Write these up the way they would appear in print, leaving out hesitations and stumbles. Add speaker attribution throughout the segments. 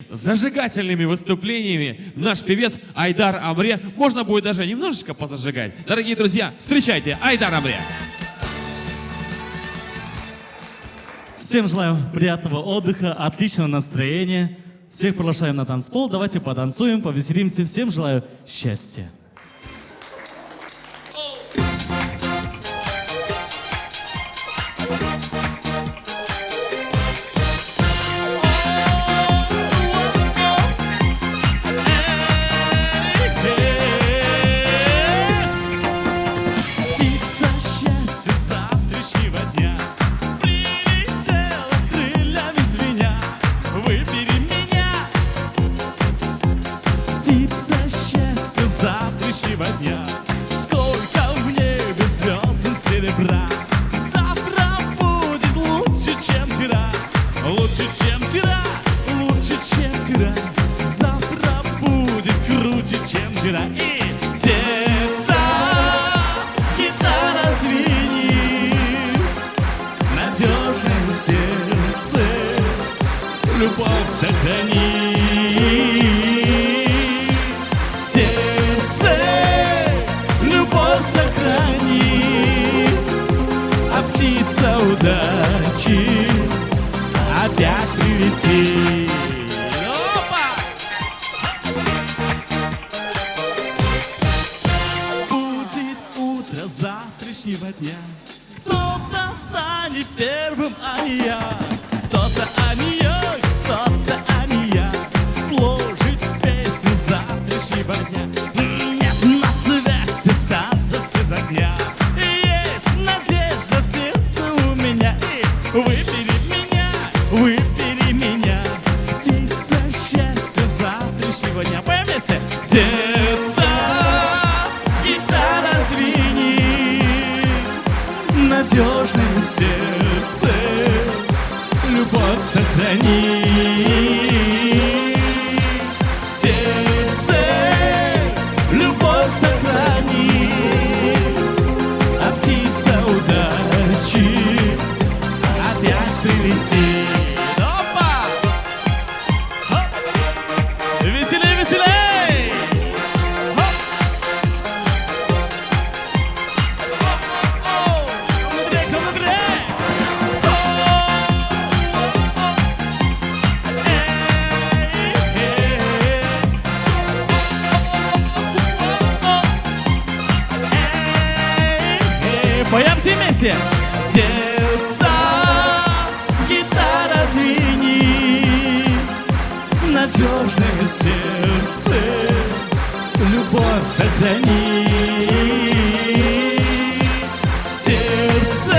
Speaker 1: Зажигательными выступлениями наш певец Айдар Амре. Можно будет даже немножечко позажигать. Дорогие друзья, встречайте Айдар Амре.
Speaker 2: Всем желаю приятного отдыха, отличного настроения. Всех приглашаем на танцпол. Давайте потанцуем, повеселимся. Всем желаю счастья. Сколько в небе звезд и серебра. Завтра будет лучше, чем вчера. Лучше, чем вчера, лучше, чем вчера. Завтра будет круче, чем вчера. И где-то гитара звенит, надежное сердце любовь сохранит. Удачи опять прилетит. Опа! Будет утро завтрашнего дня. Кто-то станет первым, а не я. Кто-то, а не я, кто-то, а не я. Сложить песню завтрашнего дня. Нет на свете танцев без огня. Выбери меня, птица счастья завтрашнего дня. Поем вместе. Где-то гитара звенит, надежное сердце любовь сохранит. Сердце любовь сохранит, а птица удачи опять прилетит. Веселей, веселей! Поем все вместе! Где-то гитара звенит, надежное сердце любовь сохранит. Сердце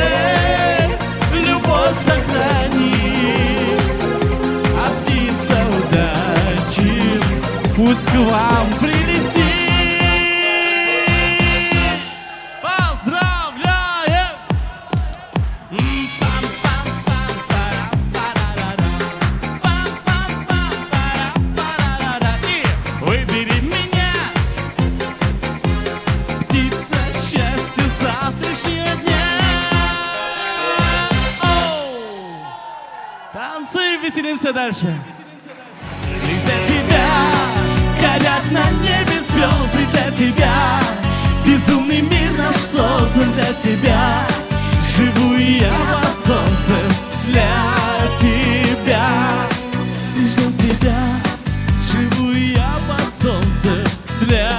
Speaker 2: любовь сохранит, а птица удачи пусть к вам прилетит. Поздравляем! Выбери меня, птица счастья завтрашнего дня. Танцуем, веселимся дальше. Лишь для тебя горят на небе звезды, для тебя безумный мир нас создан, для тебя живу я под солнцем, для тебя. Лишь для тебя живу я под солнцем, для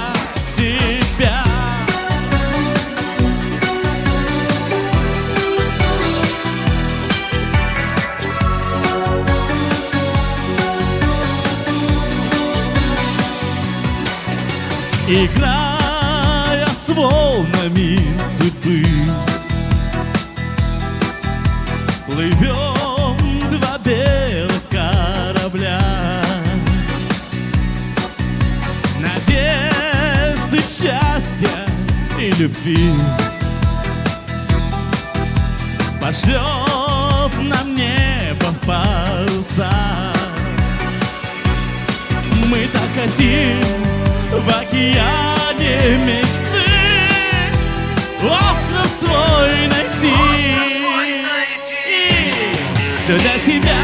Speaker 2: тебя. Играя с волнами судьбы, плывем два белых корабля. Надежды, счастья и любви пошлет нам небо паруса. Мы так хотим в океане мечты остров свой найти. И все для тебя,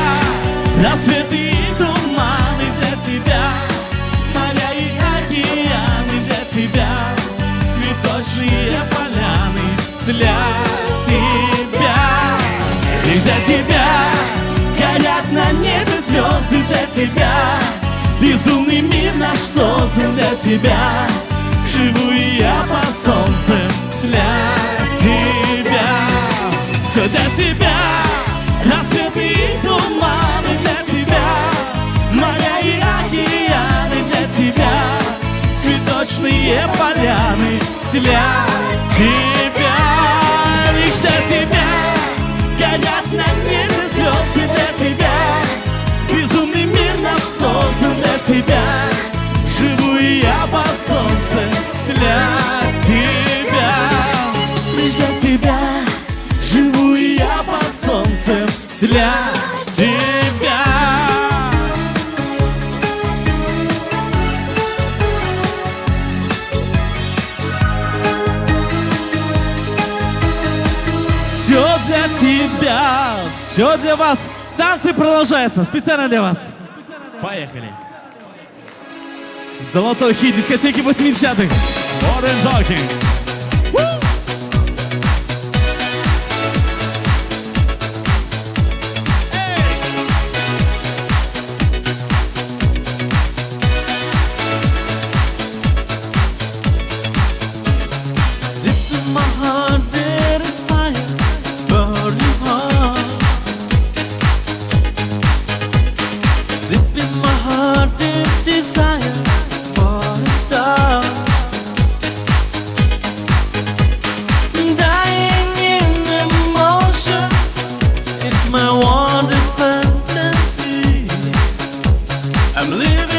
Speaker 2: рассветы и туманы, тебя. Безумный мир наш создан для тебя. Живу и я под солнцем для тебя. Все для тебя. Рассветы и туманы для тебя. Моря и океаны для тебя. Цветочные поляны для тебя. Лишь для тебя. Горят на небе звезды для тебя. Безумный мир наш создан для тебя. Живу и я под солнцем для тебя. Лишь для тебя. Живу и я под солнцем для тебя. Все для тебя, все для вас. Танцы продолжаются специально для вас. Поехали. Золотой хит дискотеки 80-х. Modern Talking. I'm living